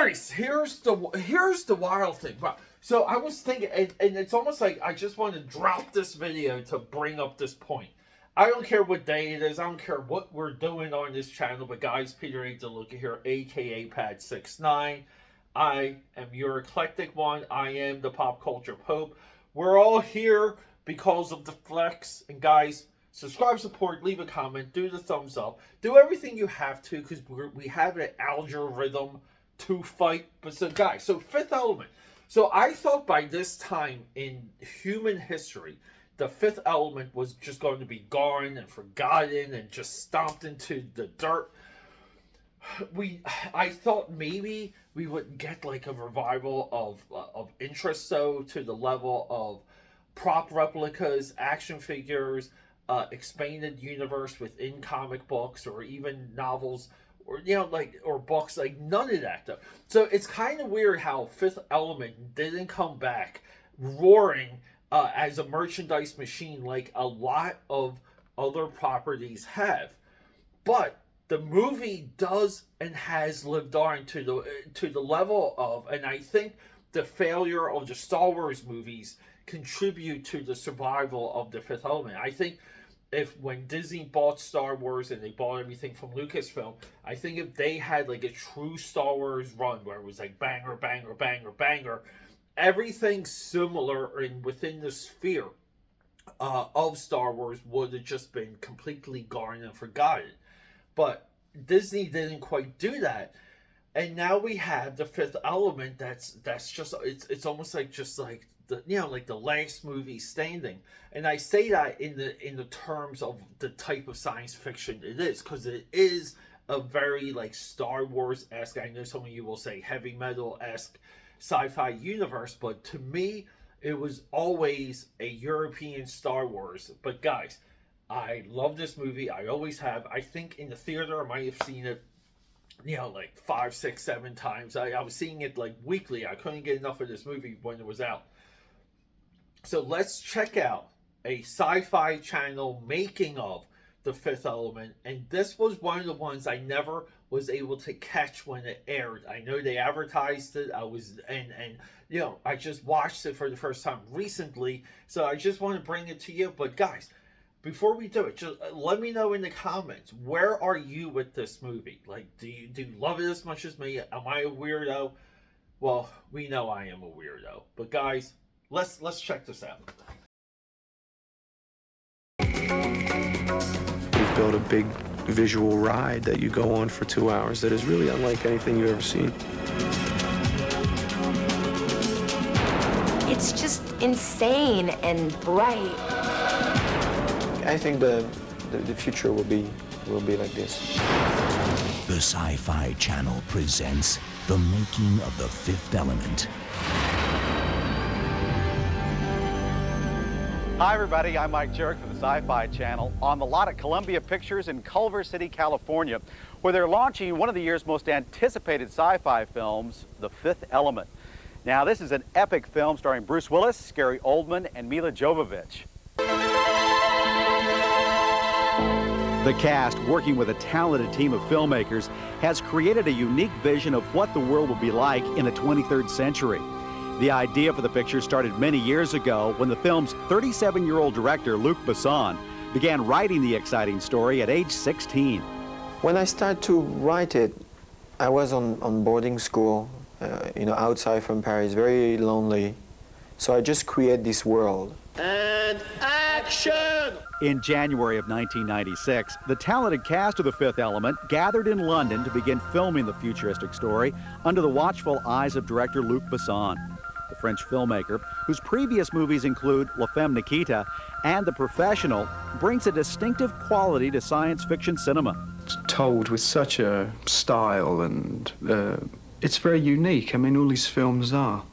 guys, here's the wild thing. Wow. So I was thinking, and it's almost like I just want to drop this video to bring up this point. I don't care what day it is. I don't care what we're doing on this channel. But guys, Peter ain't to look at here, aka Pad69. I am your eclectic one. I am the pop culture pope. We're all here because of the flex. And guys, subscribe, support, leave a comment, do the thumbs up, do everything you have to, because we have an algorithm to fight. But so guys, so Fifth Element. So I thought by this time in human history, the Fifth Element was just going to be gone and forgotten and just stomped into the dirt. I thought maybe we would get like a revival of interest, so to the level of prop replicas, action figures, expanded universe within comic books, or even novels, or or books. Like none of that though. So it's kind of weird how Fifth Element didn't come back roaring as a merchandise machine like a lot of other properties have. But the movie does and has lived on to the level of, and I think the failure of the Star Wars movies contribute to the survival of the Fifth Element. I think when Disney bought Star Wars and they bought everything from Lucasfilm, I think if they had like a true Star Wars run where it was like banger, banger, banger, banger, everything similar and within the sphere of Star Wars would have just been completely gone and forgotten. But Disney didn't quite do that. And now we have the Fifth Element that's just it's almost like just like the like the last movie standing. And I say that in the terms of the type of science fiction it is, because it is a very like Star Wars-esque, I know some of you will say heavy metal-esque sci-fi universe, but to me it was always a European Star Wars. But guys, I love this movie. I always have. I think in the theater I might have seen it like 5, 6, 7 times. I was seeing it like weekly. I couldn't get enough of this movie when it was out. So let's check out a Sci-Fi channel making of the Fifth Element. And this was one of the ones I never was able to catch when it aired. I know they advertised it. I just watched it for the first time recently. So I just want to bring it to you. But guys, before we do it, just let me know in the comments, where are you with this movie? Like, do you love it as much as me? Am I a weirdo? Well, we know I am a weirdo. But guys, let's check this out. We've built a big visual ride that you go on for 2 hours that is really unlike anything you've ever seen. It's just insane and bright. I think the future will be like this. The Sci-Fi Channel presents the making of the Fifth Element. Hi everybody, I'm Mike Jerk for the Sci-Fi Channel on the lot at Columbia Pictures in Culver City, California, where they're launching one of the year's most anticipated sci-fi films, The Fifth Element. Now this is an epic film starring Bruce Willis, Gary Oldman, and Mila Jovovich. The cast, working with a talented team of filmmakers, has created a unique vision of what the world will be like in the 23rd century. The idea for the picture started many years ago when the film's 37-year-old director, Luc Besson, began writing the exciting story at age 16. When I started to write it, I was on boarding school, outside from Paris, very lonely. So I just create this world. And action! In January of 1996, the talented cast of The Fifth Element gathered in London to begin filming the futuristic story under the watchful eyes of director Luc Besson. The French filmmaker, whose previous movies include La Femme Nikita and The Professional, brings a distinctive quality to science fiction cinema. It's told with such a style, and it's very unique. I mean, all these films are.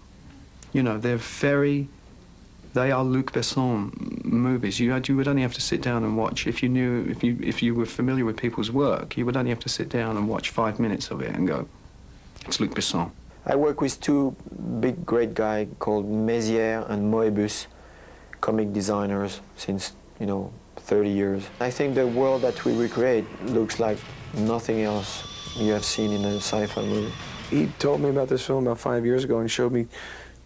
They are Luc Besson movies. You would only have to sit down and watch. If you were familiar with people's work, you would only have to sit down and watch 5 minutes of it and go, it's Luc Besson. I work with two big, great guys called Mézières and Moebius, comic designers since, 30 years. I think the world that we recreate looks like nothing else you have seen in a sci-fi movie. he told me about this film about 5 years ago and showed me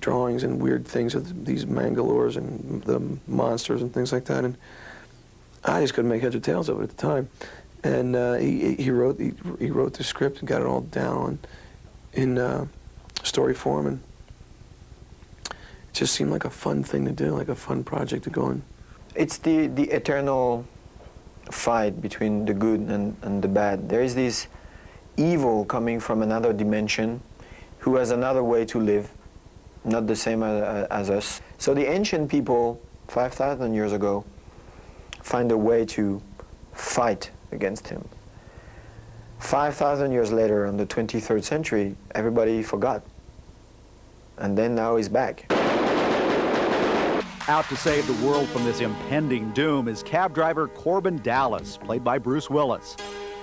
drawings and weird things of these Mangalores and the monsters and things like that, and I just couldn't make heads or tails of it at the time. And he wrote the script and got it all down in story form, and it just seemed like a fun thing to do, like a fun project to go on. It's the eternal fight between the good and the bad. There is this evil coming from another dimension who has another way to live, not the same as us. So the ancient people, 5,000 years ago, find a way to fight against him. 5,000 years later, in the 23rd century, everybody forgot. And then now he's back. Out to save the world from this impending doom is cab driver Corbin Dallas, played by Bruce Willis.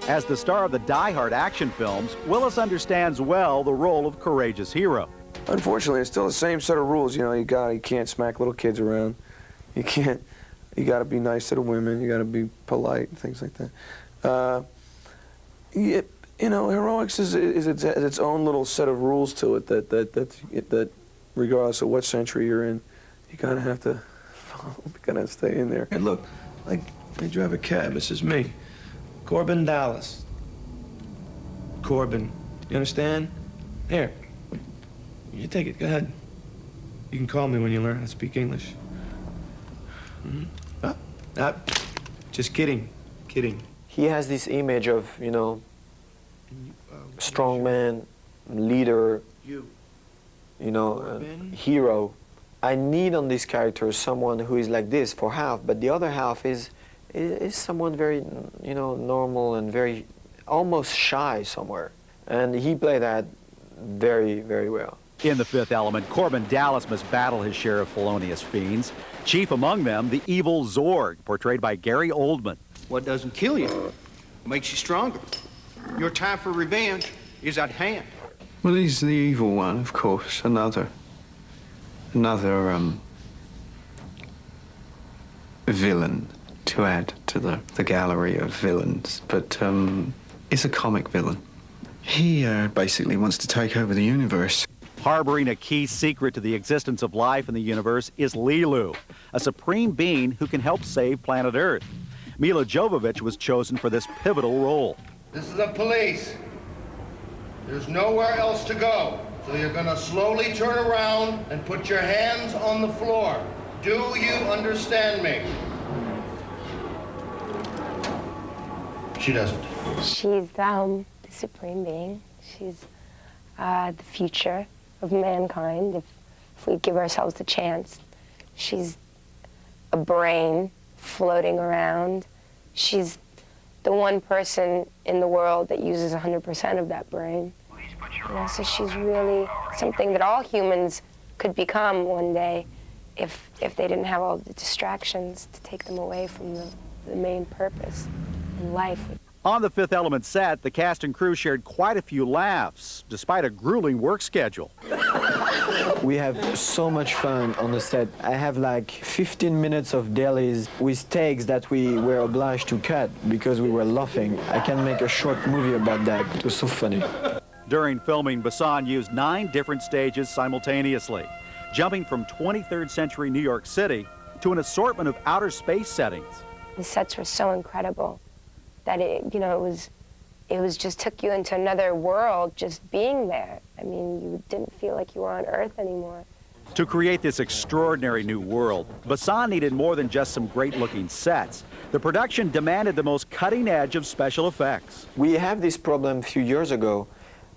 As the star of the Die Hard action films, Willis understands well the role of courageous hero. Unfortunately, it's still the same set of rules. You know, you can't smack little kids around. You got to be nice to the women. You got to be polite and things like that. You know, heroics is its own little set of rules to it that regardless of what century you're in, you kind of have to follow. You kind of stay in there. And look, like, I drive a cab. This is me, Corbin Dallas. Corbin, you understand? Here, you take it. Go ahead. You can call me when you learn how to speak English. Just kidding. He has this image of, you know, strong man, leader, you know, hero. I need on this character someone who is like this for half, but the other half is someone very, you know, normal and very, almost shy somewhere. And he played that very, very well. In The Fifth Element, Corbin Dallas must battle his share of felonious fiends. Chief among them, the evil Zorg, portrayed by Gary Oldman. What doesn't kill you makes you stronger. Your time for revenge is at hand. Well, he's the evil one, of course. Another villain to add to the gallery of villains. But it's a comic villain. He basically wants to take over the universe. Harboring a key secret to the existence of life in the universe is Lilu, a supreme being who can help save planet Earth. Mila Jovovich was chosen for this pivotal role. This is the police. There's nowhere else to go. So you're gonna slowly turn around and put your hands on the floor. Do you understand me? She doesn't. She's the supreme being. She's the future of mankind, if we give ourselves the chance. She's a brain floating around. She's the one person in the world that uses 100% of that brain. You know, so she's really something that all humans could become one day if they didn't have all the distractions to take them away from the main purpose in life. On the Fifth Element set, the cast and crew shared quite a few laughs, despite a grueling work schedule. We have so much fun on the set. I have like 15 minutes of dailies with takes that we were obliged to cut because we were laughing. I can make a short movie about that. It was so funny. During filming, Besson used 9 different stages simultaneously, jumping from 23rd century New York City to an assortment of outer space settings. The sets were so incredible that it was just took you into another world just being there. I mean, you didn't feel like you were on Earth anymore. To create this extraordinary new world, Besson needed more than just some great-looking sets. The production demanded the most cutting edge of special effects. We have this problem a few years ago.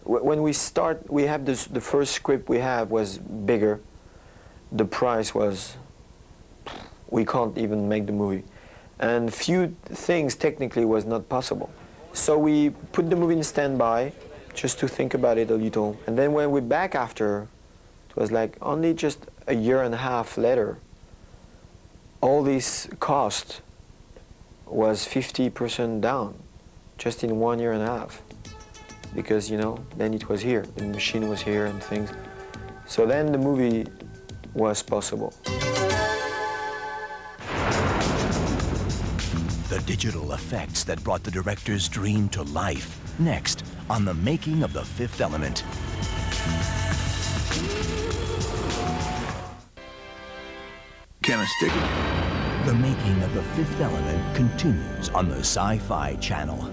When we start, we have the first script we have was bigger. The price was, we can't even make the movie. And few things technically was not possible. So we put the movie in standby just to think about it a little. And then when we're back after, it was like only just a year and a half later, all this cost was 50% down, just in 1 year and a half. Because, you know, then it was here, the machine was here and things. So then the movie was possible. The digital effects that brought the director's dream to life. Next, on The Making of The Fifth Element. Can I stick it? The making of The Fifth Element continues on the Sci-Fi Channel.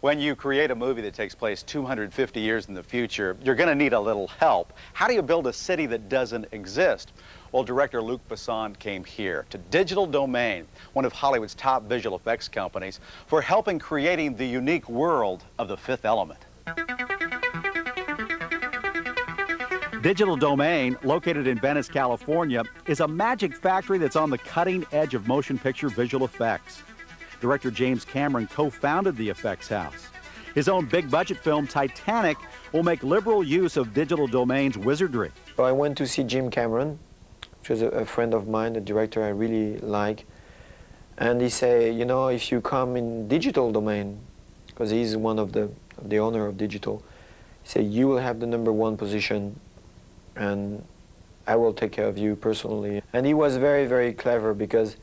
When you create a movie that takes place 250 years in the future, you're going to need a little help. How do you build a city that doesn't exist? Well, director Luc Besson came here to Digital Domain, one of Hollywood's top visual effects companies, for helping creating the unique world of The Fifth Element. Digital Domain, located in Venice, California, is a magic factory that's on the cutting edge of motion picture visual effects. Director James Cameron co-founded the effects house. His own big-budget film, Titanic, will make liberal use of Digital Domain's wizardry. So I went to see Jim Cameron, which was a friend of mine, a director I really like. And he said, you know, if you come in Digital Domain, because he's one of the owner of Digital, he said, you will have the #1 position and I will take care of you personally. And he was very, very clever because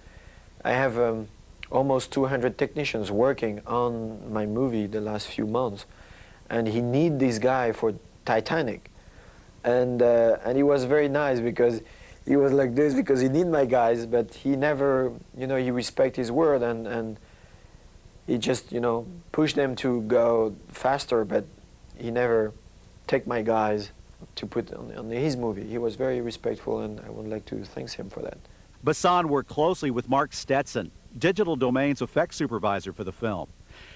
I have almost 200 technicians working on my movie the last few months. And he need this guy for Titanic. And he was very nice because he was like this because he need my guys, but he never, you know, he respect his word and he just, you know, push them to go faster, but he never take my guys to put on his movie. He was very respectful, and I would like to thank him for that. Besson worked closely with Mark Stetson, Digital Domain's effects supervisor for the film.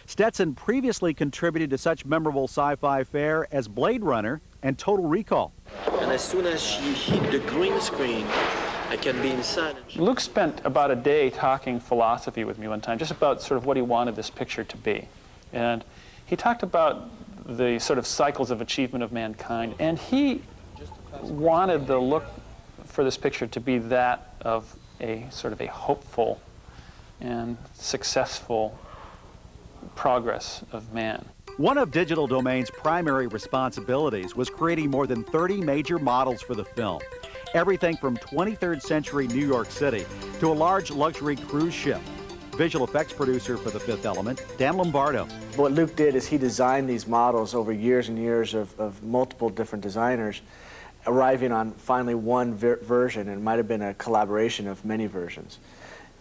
Stetson previously contributed to such memorable sci-fi fare as Blade Runner and Total Recall. And as soon as she hit the green screen, I can be inside. Luke spent about a day talking philosophy with me one time, just about sort of what he wanted this picture to be. And he talked about the sort of cycles of achievement of mankind, and he wanted the look for this picture to be that of a sort of a hopeful and successful progress of man. One of Digital Domain's primary responsibilities was creating more than 30 major models for the film. Everything from 23rd century New York City to a large luxury cruise ship. Visual effects producer for The Fifth Element, Dan Lombardo. What Luke did is he designed these models over years and years of multiple different designers, arriving on finally one version, and it might have been a collaboration of many versions.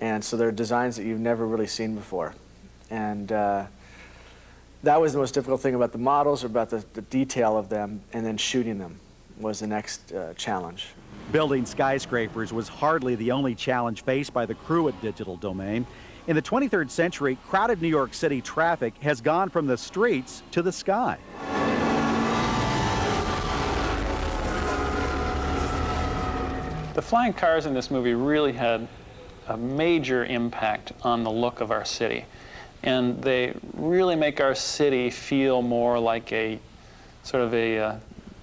And so they're designs that you've never really seen before. And that was the most difficult thing about the models, or about the detail of them, and then shooting them was the next challenge. Building skyscrapers was hardly the only challenge faced by the crew at Digital Domain. In the 23rd century, crowded New York City traffic has gone from the streets to the sky. The flying cars in this movie really had a major impact on the look of our city. And they really make our city feel more like a sort of a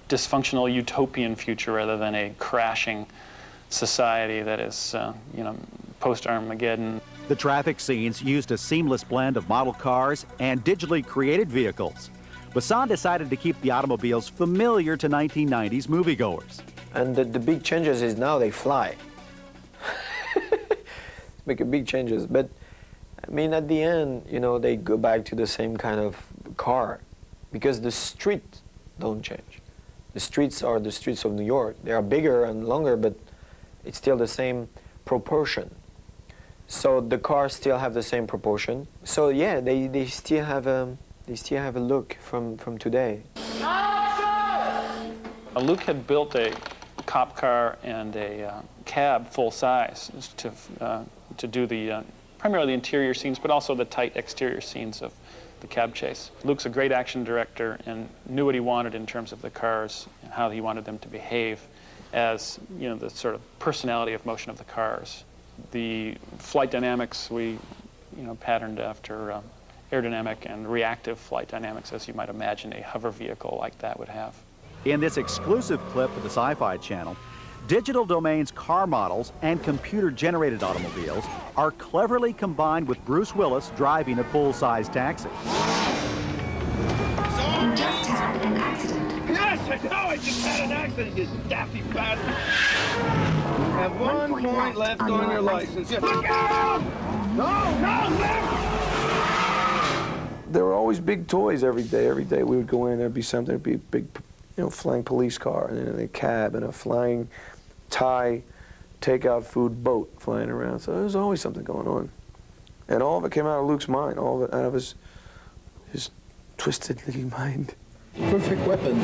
dysfunctional utopian future rather than a crashing society that is, you know, post-Armageddon. The traffic scenes used a seamless blend of model cars and digitally created vehicles. Besson decided to keep the automobiles familiar to 1990s moviegoers. And the big changes is now they fly. Make a big changes, but I mean at the end, you know, they go back to the same kind of car because the streets don't change. The streets are the streets of New York. They are bigger and longer, but it's still the same proportion. So the cars still have the same proportion. So yeah, they still have a look from today. Luke had built a cop car and a cab full size to do the primarily the interior scenes, but also the tight exterior scenes of the cab chase. Luke's a great action director and knew what he wanted in terms of the cars and how he wanted them to behave as, you know, the sort of personality of motion of the cars. The flight dynamics we, you know, patterned after aerodynamic and reactive flight dynamics, as you might imagine a hover vehicle like that would have. In this exclusive clip for the Sci-Fi Channel, Digital Domain's car models and computer-generated automobiles are cleverly combined with Bruce Willis driving a full-size taxi. You just had an accident. Yes, I know I just had an accident, you daffy bastard. You have 1 point left on your license. Look out! No, left! There were always big toys every day. Every day we would go in, there'd be something, there'd be a big, you know, flying police car, and then a cab, and a flying tie takeout food boat flying around. So there was always something going on. And all of it came out of Luke's mind, all of it out of his twisted little mind. Perfect weapon.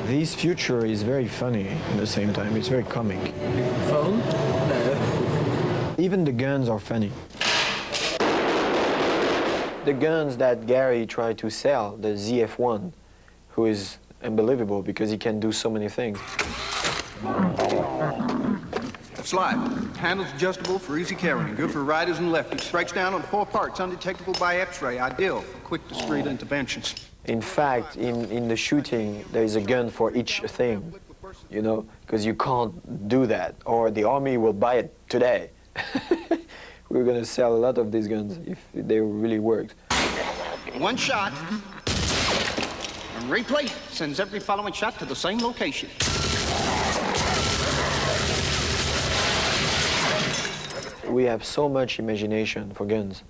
This future is very funny at the same time. It's very comic. Phone? No. Even the guns are funny. The guns that Gary tried to sell, the ZF-1, who is unbelievable because he can do so many things. Slide. Handles adjustable for easy carrying. Good for riders and lefties. Breaks down on 4 parts, undetectable by X-ray. Ideal for quick, discreet interventions. In fact, in the shooting, there is a gun for each thing, you know, because you can't do that, or the army will buy it today. We're going to sell a lot of these guns if they really worked. One shot. And replay sends every following shot to the same location. We have so much imagination for guns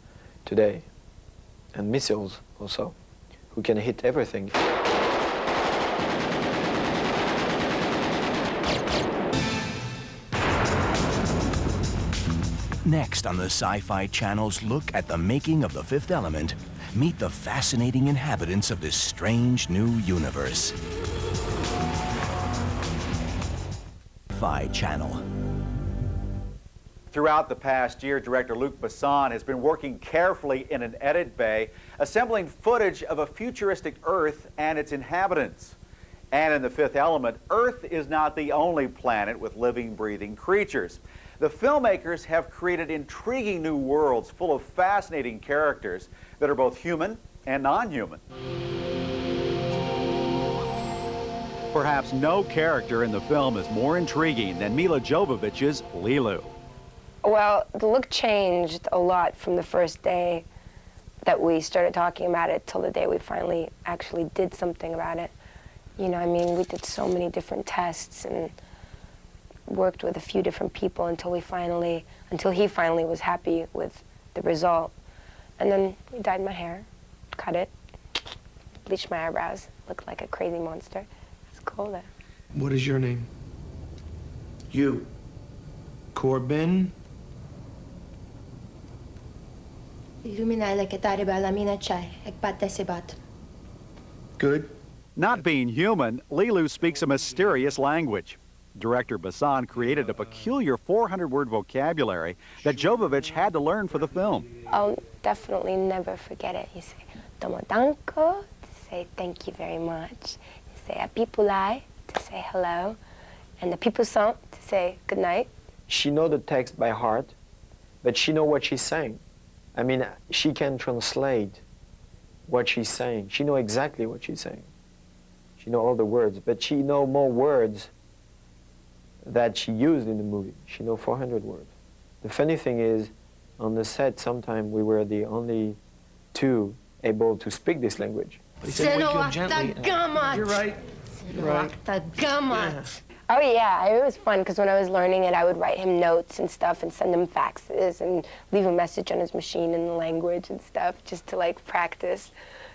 today, and missiles also, who can hit everything. Next on the Sci-Fi Channel's look at the making of The Fifth Element, meet the fascinating inhabitants of this strange new universe. Sci-Fi Channel. Throughout the past year, director Luc Besson has been working carefully in an edit bay, assembling footage of a futuristic Earth and its inhabitants. And in The Fifth Element, Earth is not the only planet with living, breathing creatures. The filmmakers have created intriguing new worlds full of fascinating characters that are both human and non-human. Perhaps no character in the film is more intriguing than Milla Jovovich's Lilu. Well, the look changed a lot from the first day that we started talking about it till the day we finally actually did something about it. You know, I mean, we did so many different tests and worked with a few different people until he finally was happy with the result. And then we dyed my hair, cut it, bleached my eyebrows, looked like a crazy monster. It's cool though. What is your name? You. Corbin? Good. Not being human, Lilu speaks a mysterious language. Director Besson created a peculiar 400-word vocabulary that Jovovich had to learn for the film. I'll definitely never forget it. You say "Domo danko" to say thank you very much. You say "Apipulai" to say hello, and the "Pipusant" to say good night. She knows the text by heart, but she knows what she's saying. I mean, she can translate what she's saying. She knows exactly what she's saying. She knows all the words, but she knows more words that she used in the movie. She knows 400 words. The funny thing is, on the set, sometimes we were the only two able to speak this language. He said, wake you up gently. You're right. You're right. Yeah. Oh yeah, it was fun because when I was learning it, I would write him notes and stuff and send him faxes and leave a message on his machine in the language and stuff just to like practice.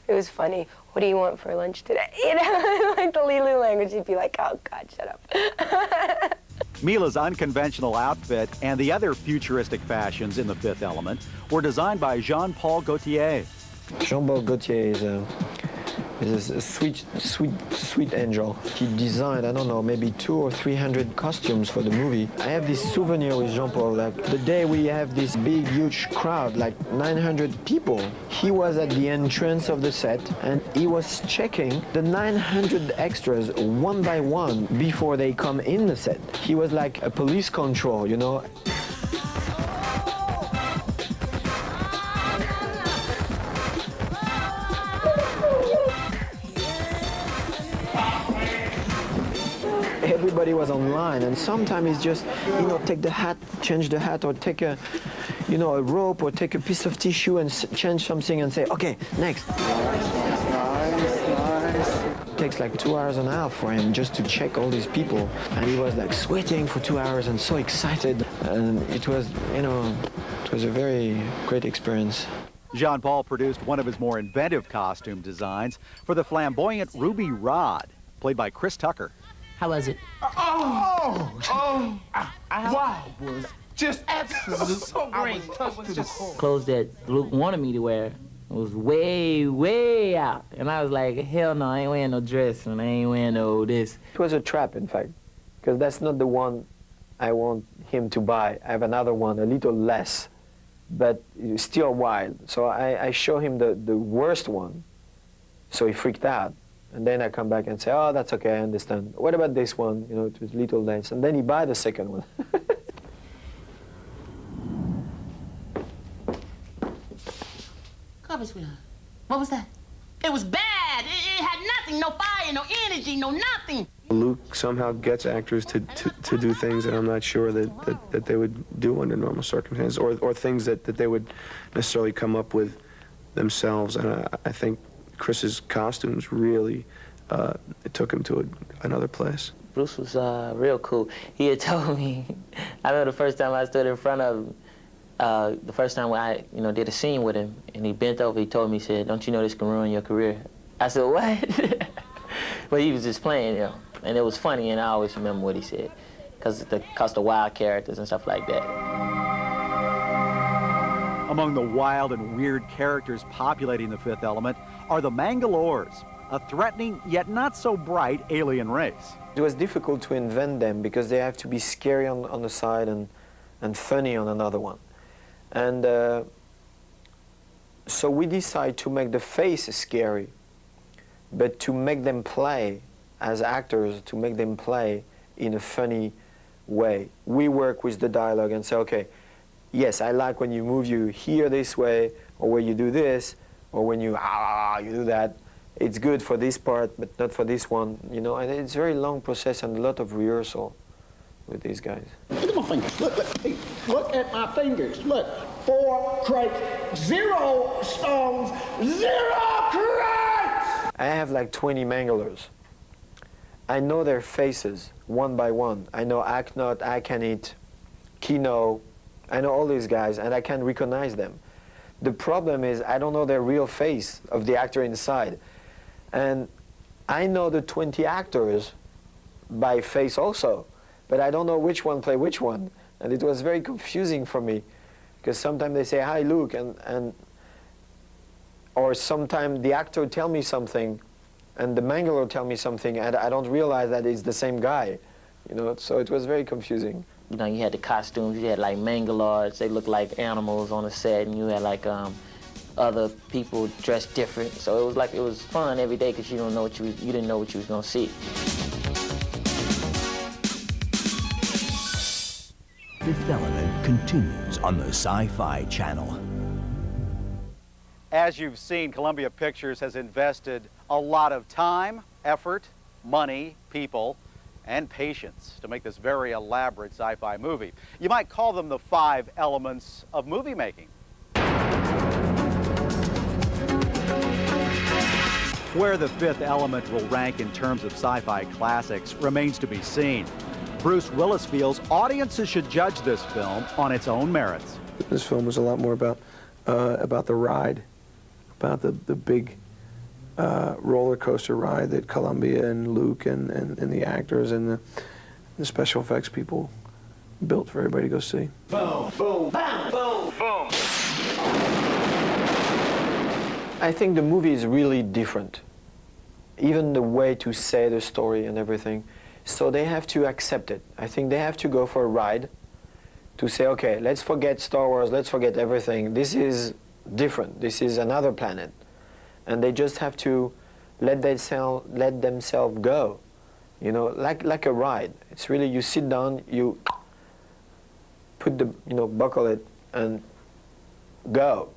It was funny. What do you want for lunch today? You know, like the Lilu language, he'd be like, oh God, shut up. Mila's unconventional outfit and the other futuristic fashions in The Fifth Element were designed by Jean-Paul Gaultier. Jean-Paul Gaultier is a sweet angel. He designed, I don't know, maybe 200 or 300 costumes for the movie. I have this souvenir with Jean-Paul. Like the day we have this big, huge crowd, like 900 people, he was at the entrance of the set and he was checking the 900 extras one by one before they come in the set. He was like a police control, you know. Everybody was online, and sometimes it's just, you know, take the hat, change the hat, or take a, you know, a rope, or take a piece of tissue and change something and say, okay, next. Nice. It takes like 2 hours and a half for him just to check all these people, and he was like sweating for 2 hours and so excited, and it was, you know, it was a very great experience. Jean-Paul produced one of his more inventive costume designs for the flamboyant Ruby Rod, played by Chris Tucker. How was it? I Wow, was just absolutely so great. Clothes that Luke wanted me to wear was way, way out. And I was like, hell no, I ain't wearing no dress and I ain't wearing no this. It was a trap, in fact, because that's not the one I want him to buy. I have another one, a little less, but still wild. So I show him the worst one, so he freaked out. And then I come back and say, oh, that's okay, I understand. What about this one? You know, it was a little less. And then he buy the second one. Cover, sweetheart. What was that? It was bad. It had nothing, no fire, no energy, no nothing. Luke somehow gets actors to do things that I'm not sure that they would do under normal circumstances, or things that they would necessarily come up with themselves. And I think Chris's costumes really it took him to another place. Bruce was real cool. He had told me, I remember the first time I stood in front of him, the first time when I did a scene with him, and he bent over, he told me, he said, don't you know this can ruin your career? I said, what? But he was just playing, and it was funny, and I always remember what he said, because the wild characters and stuff like that. Among the wild and weird characters populating the Fifth Element are the Mangalores, a threatening yet not so bright alien race. It was difficult to invent them because they have to be scary on the side and funny on another one. And so we decide to make the face scary, but to make them play as actors, to make them play in a funny way. We work with the dialogue and say, okay, yes, I like when you move your here this way, or when you do this, or when you do that. It's good for this part, but not for this one, and it's a very long process and a lot of rehearsal with these guys. Look at my fingers. Look at my fingers. Look, 4 crates, 0 stones, 0 crates! I have like 20 Mangalores. I know their faces one by one. I know Aknot, Akanit, Kino. I know all these guys, and I can recognize them. The problem is I don't know their real face of the actor inside. And I know the 20 actors by face also, but I don't know which one play which one. And it was very confusing for me, because sometimes they say, hi, Luke, or sometimes the actor tell me something, and the Mangalore tell me something, and I don't realize that it's the same guy, so it was very confusing. You had the costumes, you had like Mangalores, they looked like animals on the set, and you had like other people dressed different. So it was fun every day because you didn't know what you was gonna see. Fifth Element continues on the Sci-Fi Channel. As you've seen, Columbia Pictures has invested a lot of time, effort, money, people, and patience to make this very elaborate sci-fi movie. You might call them the 5 elements of movie making. Where the Fifth Element will rank in terms of sci-fi classics remains to be seen. Bruce Willis feels audiences should judge this film on its own merits. This film was a lot more about the ride, about the big roller coaster ride that Columbia and Luke and the actors and the special effects people built for everybody to go see. Boom, boom, bam, boom, boom. I think the movie is really different, even the way to say the story and everything. So they have to accept it. I think they have to go for a ride to say, okay, let's forget Star Wars, let's forget everything. This is different. This is another planet. And they just have to let themselves go, like a ride. It's really, you sit down, you put the, buckle it and go.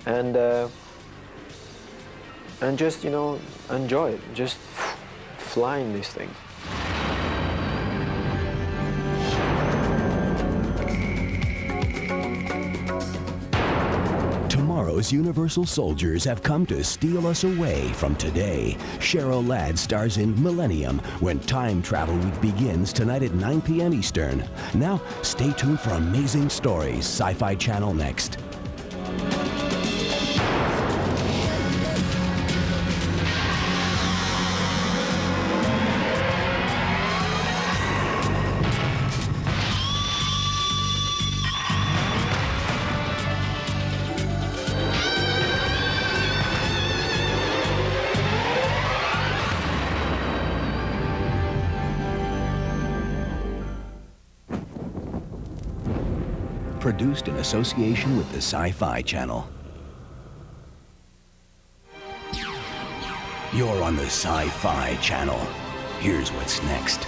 And just, enjoy it. Just fly in these things. Tomorrow's Universal soldiers have come to steal us away from today. Cheryl Ladd stars in Millennium, when Time Travel Week begins tonight at 9 p.m. Eastern. Now, stay tuned for amazing stories. Sci-Fi Channel next. Produced in association with the Sci-Fi Channel. You're on the Sci-Fi Channel. Here's what's next.